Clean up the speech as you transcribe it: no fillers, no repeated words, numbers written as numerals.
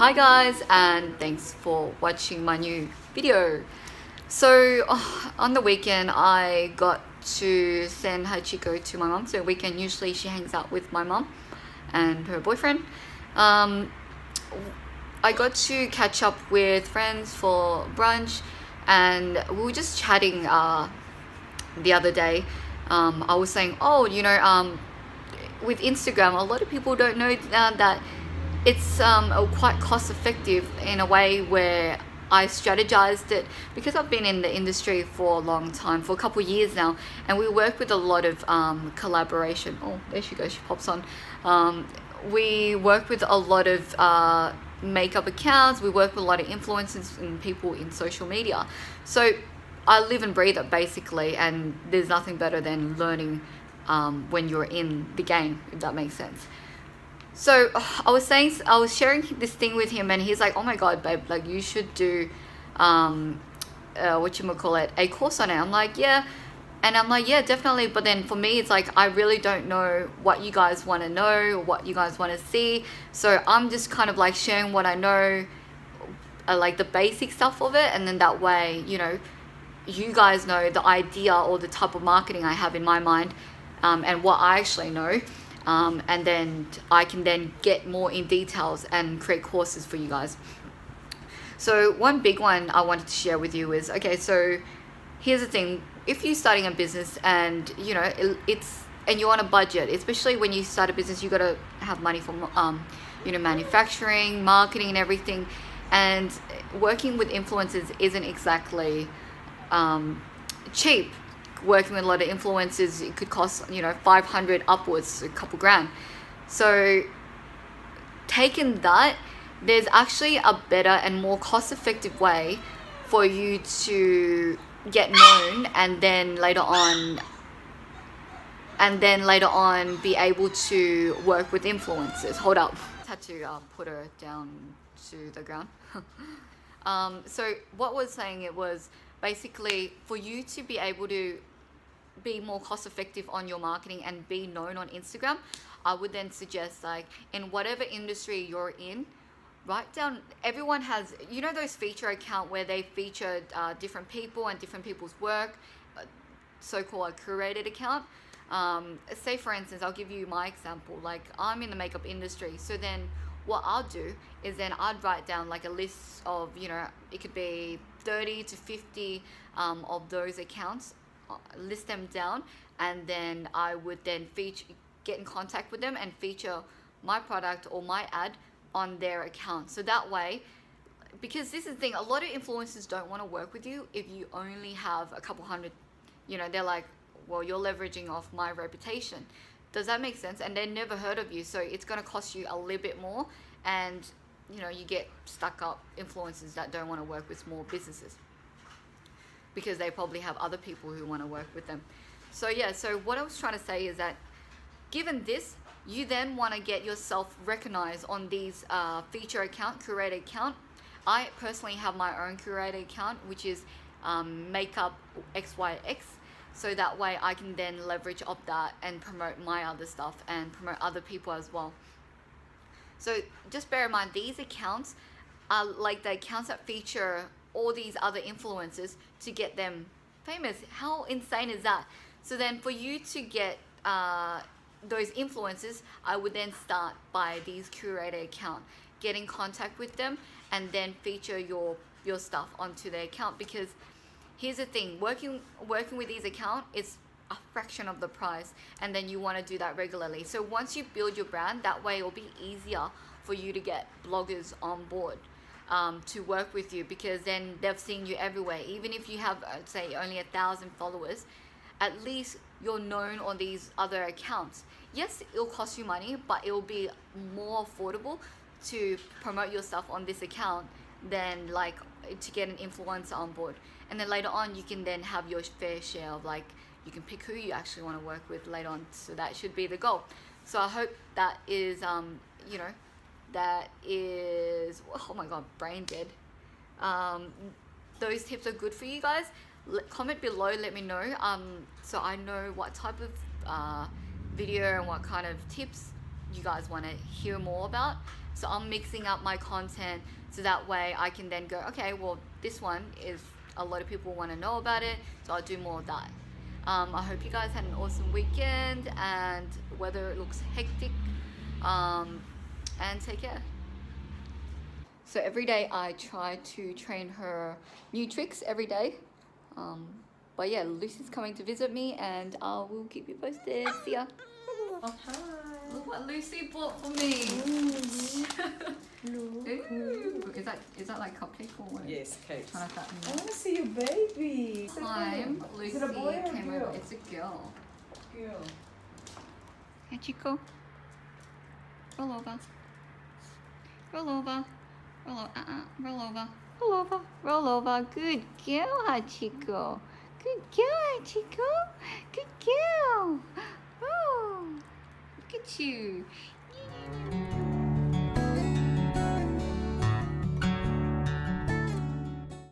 Hi guys, and thanks for watching my new video. So on the weekend I got to send Hachiko to my mom. So weekend usually she hangs out with my mom and her boyfriend. I got to catch up with friends for brunch, and we were just chatting the other day. I was saying, with Instagram, a lot of people don't know that it's quite cost effective in a way where I strategized it because I've been in the industry for a long time, for a couple of years now, and we work with a lot of collaboration. Oh, there she goes, she pops on. We work with a lot of makeup accounts, we work with a lot of influencers and people in social media. So I live and breathe it basically, and there's nothing better than learning when you're in the game, if that makes sense. So I was sharing this thing with him, and he's like, "Oh my god, babe, like you should do, a course on it." I'm like, "Yeah," and I'm like, "Yeah, definitely." But then for me, it's like I really don't know what you guys want to know, or what you guys want to see. So I'm just kind of like sharing what I know, like the basic stuff of it, and then that way, you guys know the idea or the type of marketing I have in my mind, and what I actually know. And then I can then get more in details and create courses for you guys. So one big one I wanted to share with you is, okay, so here's the thing. If you're starting a business and, and you're on a budget, especially when you start a business, you got to have money for, manufacturing, marketing and everything. And working with influencers isn't exactly cheap. Working with a lot of influencers, it could cost 500 upwards, a couple grand. So taking that, there's actually a better and more cost-effective way for you to get known, and then later on be able to work with influencers. Hold up, had to put her down to the ground. So what I was saying, it was basically for you to be able to be more cost effective on your marketing and be known on Instagram, I would then suggest, like, in whatever industry you're in, write down, everyone has, those feature account where they feature different people and different people's work, so-called curated account. Say for instance, I'll give you my example, like I'm in the makeup industry, so then what I'll do is then I'd write down like a list of, it could be 30 to 50 of those accounts, list them down, and then I would then get in contact with them and feature my product or my ad on their account. So that way, because this is the thing, a lot of influencers don't want to work with you if you only have a couple hundred, they're like, well, you're leveraging off my reputation. Does that make sense? And they never heard of you, so it's going to cost you a little bit more, and you get stuck up influencers that don't want to work with small businesses because they probably have other people who want to work with them. So yeah, so what I was trying to say is that given this, you then want to get yourself recognized on these feature account, curated account. I personally have my own curated account, which is Makeup XYX. So that way I can then leverage off that and promote my other stuff and promote other people as well. So just bear in mind, these accounts are like the accounts that feature all these other influencers to get them famous. How insane is that? So then for you to get those influencers, I would then start by these curated account, get in contact with them, and then feature your stuff onto their account. Because here's the thing, working with these accounts is a fraction of the price, and then you want to do that regularly. So once you build your brand, that way it will be easier for you to get bloggers on board to work with you, because then they've seen you everywhere. Even if you have, say, only 1,000 followers, at least you're known on these other accounts. Yes, it'll cost you money, but it will be more affordable to promote your stuff on this account than like to get an influencer on board. And then later on, you can then have your fair share of, like, you can pick who you actually want to work with later on. So that should be the goal. So I hope that is, oh my god, brain dead. Those tips are good for you guys. Comment below, let me know, so I know what type of video and what kind of tips you guys want to hear more about. So I'm mixing up my content so that way I can then go, okay, well, this one is a lot of people want to know about it, so I'll do more of that. I hope you guys had an awesome weekend, and whether it looks hectic, and take care. So every day I try to train her new tricks every day. But yeah, Lucy's coming to visit me, and I will keep you posted. See ya. Oh, hi. Look what Lucy bought for me. Ooh. Is that like cupcake or what? Yes, cakes. Trying to fatten I it. want to see your baby. Time Lucy Is it a boy or a came girl? over. It's a girl. Girl. Hey Chico. Roll over. Roll over. Roll over. Roll over. Roll over. Roll over. Good girl, Hachiko. Good girl, Hachiko. Good girl. Oh, look at you.